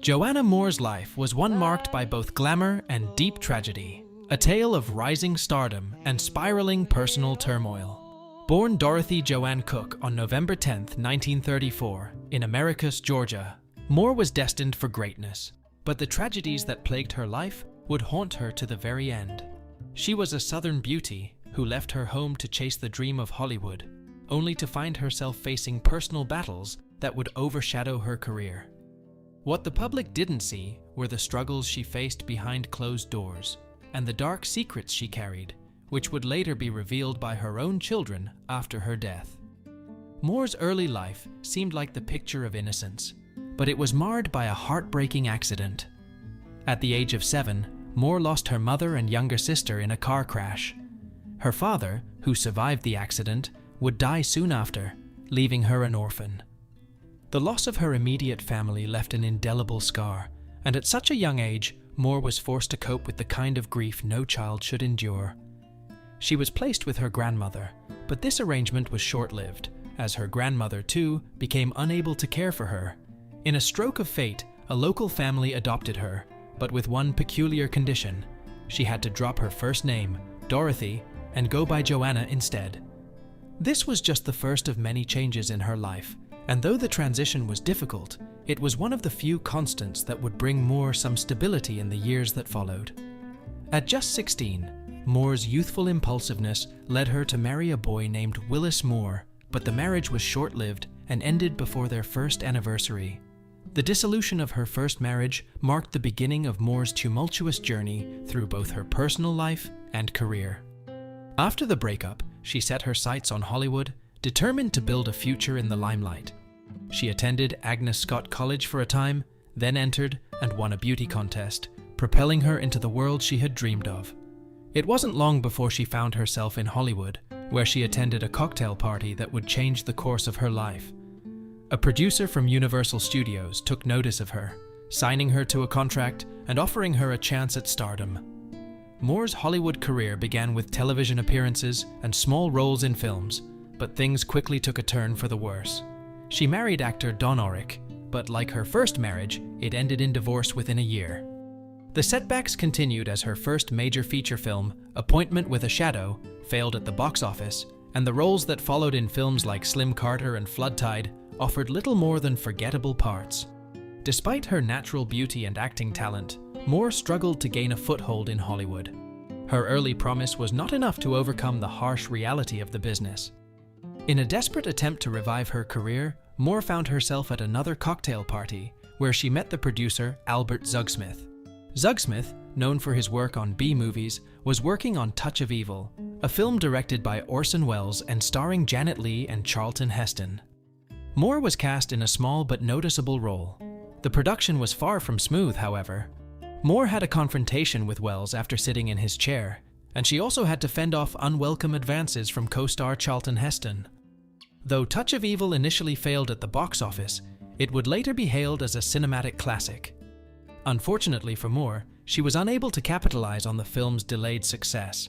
Joanna Moore's life was one marked by both glamour and deep tragedy, a tale of rising stardom and spiraling personal turmoil. Born Dorothy Joanne Cook on November 10, 1934, in Americus, Georgia, Moore was destined for greatness, but the tragedies that plagued her life would haunt her to the very end. She was a Southern beauty who left her home to chase the dream of Hollywood, only to find herself facing personal battles that would overshadow her career. What the public didn't see were the struggles she faced behind closed doors and the dark secrets she carried, which would later be revealed by her own children after her death. Moore's early life seemed like the picture of innocence, but it was marred by a heartbreaking accident. At the age of 7, Moore lost her mother and younger sister in a car crash. Her father, who survived the accident, would die soon after, leaving her an orphan. The loss of her immediate family left an indelible scar, and at such a young age, Moore was forced to cope with the kind of grief no child should endure. She was placed with her grandmother, but this arrangement was short-lived, as her grandmother, too, became unable to care for her. In a stroke of fate, a local family adopted her, but with one peculiar condition: she had to drop her first name, Dorothy, and go by Joanna instead. This was just the first of many changes in her life, and though the transition was difficult, it was one of the few constants that would bring Moore some stability in the years that followed. At just 16, Moore's youthful impulsiveness led her to marry a boy named Willis Moore, but the marriage was short-lived and ended before their first anniversary. The dissolution of her first marriage marked the beginning of Moore's tumultuous journey through both her personal life and career. After the breakup, she set her sights on Hollywood, determined to build a future in the limelight. She attended Agnes Scott College for a time, then entered and won a beauty contest, propelling her into the world she had dreamed of. It wasn't long before she found herself in Hollywood, where she attended a cocktail party that would change the course of her life. A producer from Universal Studios took notice of her, signing her to a contract and offering her a chance at stardom. Moore's Hollywood career began with television appearances and small roles in films, but things quickly took a turn for the worse. She married actor Don Orrick, but like her first marriage, it ended in divorce within a year. The setbacks continued as her first major feature film, Appointment with a Shadow, failed at the box office, and the roles that followed in films like Slim Carter and Flood Tide offered little more than forgettable parts. Despite her natural beauty and acting talent, Moore struggled to gain a foothold in Hollywood. Her early promise was not enough to overcome the harsh reality of the business. In a desperate attempt to revive her career, Moore found herself at another cocktail party, where she met the producer Albert Zugsmith. Zugsmith, known for his work on B-movies, was working on Touch of Evil, a film directed by Orson Welles and starring Janet Leigh and Charlton Heston. Moore was cast in a small but noticeable role. The production was far from smooth, however. Moore had a confrontation with Welles after sitting in his chair, and she also had to fend off unwelcome advances from co-star Charlton Heston. Though Touch of Evil initially failed at the box office, it would later be hailed as a cinematic classic. Unfortunately for Moore, she was unable to capitalize on the film's delayed success.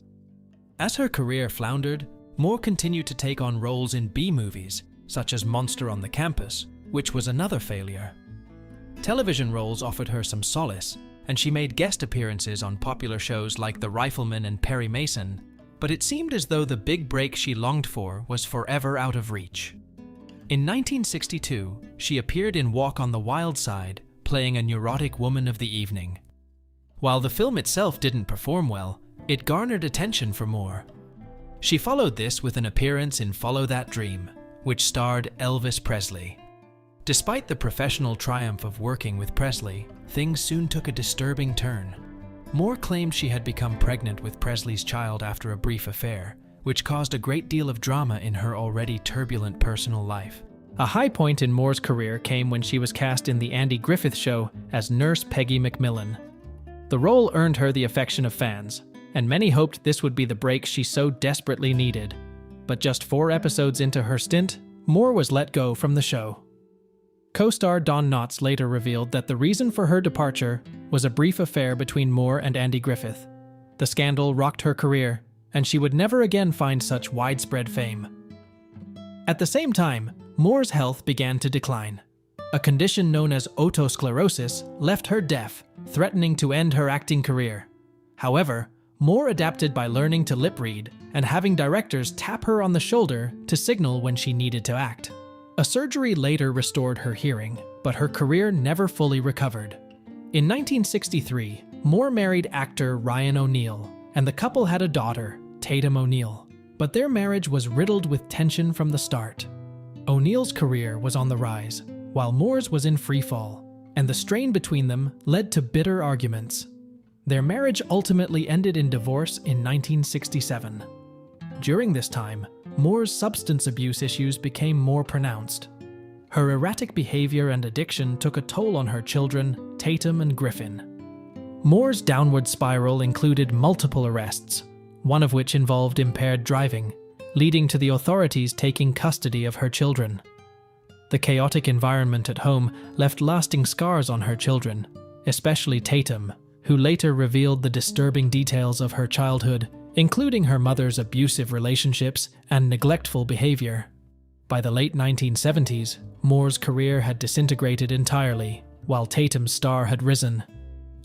As her career floundered, Moore continued to take on roles in B-movies, such as Monster on the Campus, which was another failure. Television roles offered her some solace, and she made guest appearances on popular shows like The Rifleman and Perry Mason, but it seemed as though the big break she longed for was forever out of reach. In 1962, she appeared in Walk on the Wild Side, playing a neurotic woman of the evening. While the film itself didn't perform well, it garnered attention for Moore. She followed this with an appearance in Follow That Dream, which starred Elvis Presley. Despite the professional triumph of working with Presley, things soon took a disturbing turn. Moore claimed she had become pregnant with Presley's child after a brief affair, which caused a great deal of drama in her already turbulent personal life. A high point in Moore's career came when she was cast in The Andy Griffith Show as Nurse Peggy McMillan. The role earned her the affection of fans, and many hoped this would be the break she so desperately needed. But just 4 episodes into her stint, Moore was let go from the show. Co-star Don Knotts later revealed that the reason for her departure was a brief affair between Moore and Andy Griffith. The scandal rocked her career, and she would never again find such widespread fame. At the same time, Moore's health began to decline. A condition known as otosclerosis left her deaf, threatening to end her acting career. However, Moore adapted by learning to lip read and having directors tap her on the shoulder to signal when she needed to act. A surgery later restored her hearing, but her career never fully recovered. In 1963, Moore married actor Ryan O'Neal, and the couple had a daughter, Tatum O'Neal. But their marriage was riddled with tension from the start. O'Neal's career was on the rise, while Moore's was in free fall, and the strain between them led to bitter arguments. Their marriage ultimately ended in divorce in 1967. During this time, Moore's substance abuse issues became more pronounced. Her erratic behavior and addiction took a toll on her children, Tatum and Griffin. Moore's downward spiral included multiple arrests, one of which involved impaired driving, leading to the authorities taking custody of her children. The chaotic environment at home left lasting scars on her children, especially Tatum, who later revealed the disturbing details of her childhood, including her mother's abusive relationships and neglectful behavior. By the late 1970s, Moore's career had disintegrated entirely, while Tatum's star had risen.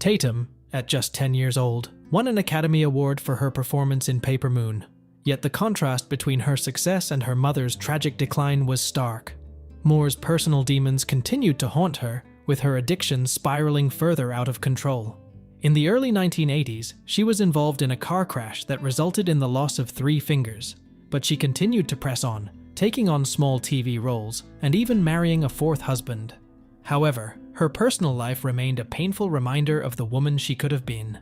Tatum, at just 10 years old, won an Academy Award for her performance in Paper Moon. Yet the contrast between her success and her mother's tragic decline was stark. Moore's personal demons continued to haunt her, with her addiction spiraling further out of control. In the early 1980s, she was involved in a car crash that resulted in the loss of 3 fingers, but she continued to press on, taking on small TV roles and even marrying a 4th husband. However, her personal life remained a painful reminder of the woman she could have been.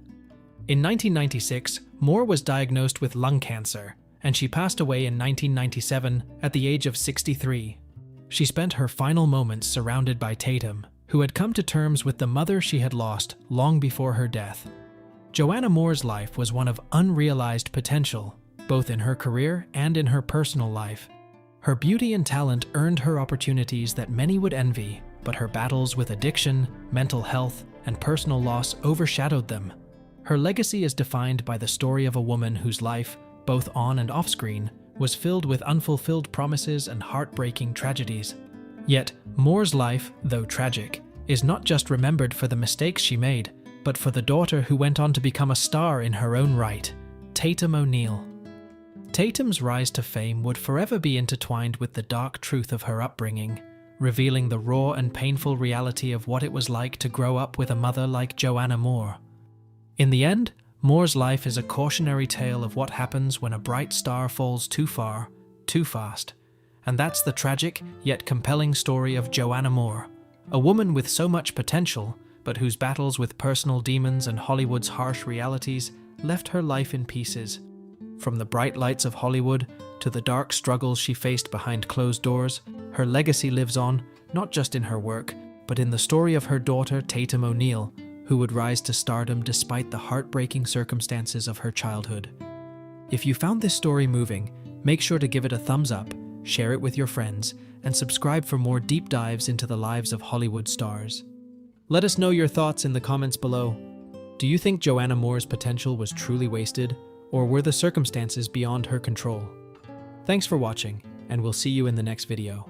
In 1996, Moore was diagnosed with lung cancer, and she passed away in 1997 at the age of 63. She spent her final moments surrounded by Tatum, who had come to terms with the mother she had lost long before her death. Joanna Moore's life was one of unrealized potential, both in her career and in her personal life. Her beauty and talent earned her opportunities that many would envy, but her battles with addiction, mental health, and personal loss overshadowed them. Her legacy is defined by the story of a woman whose life, both on and off screen, was filled with unfulfilled promises and heartbreaking tragedies. Yet, Moore's life, though tragic, is not just remembered for the mistakes she made, but for the daughter who went on to become a star in her own right, Tatum O'Neal. Tatum's rise to fame would forever be intertwined with the dark truth of her upbringing, revealing the raw and painful reality of what it was like to grow up with a mother like Joanna Moore. In the end, Moore's life is a cautionary tale of what happens when a bright star falls too far, too fast. And that's the tragic, yet compelling story of Joanna Moore, a woman with so much potential, but whose battles with personal demons and Hollywood's harsh realities left her life in pieces. From the bright lights of Hollywood to the dark struggles she faced behind closed doors, her legacy lives on, not just in her work, but in the story of her daughter Tatum O'Neal, who would rise to stardom despite the heartbreaking circumstances of her childhood. If you found this story moving, make sure to give it a thumbs up, share it with your friends, and subscribe for more deep dives into the lives of Hollywood stars. Let us know your thoughts in the comments below. Do you think Joanna Moore's potential was truly wasted, or were the circumstances beyond her control? Thanks for watching, and we'll see you in the next video.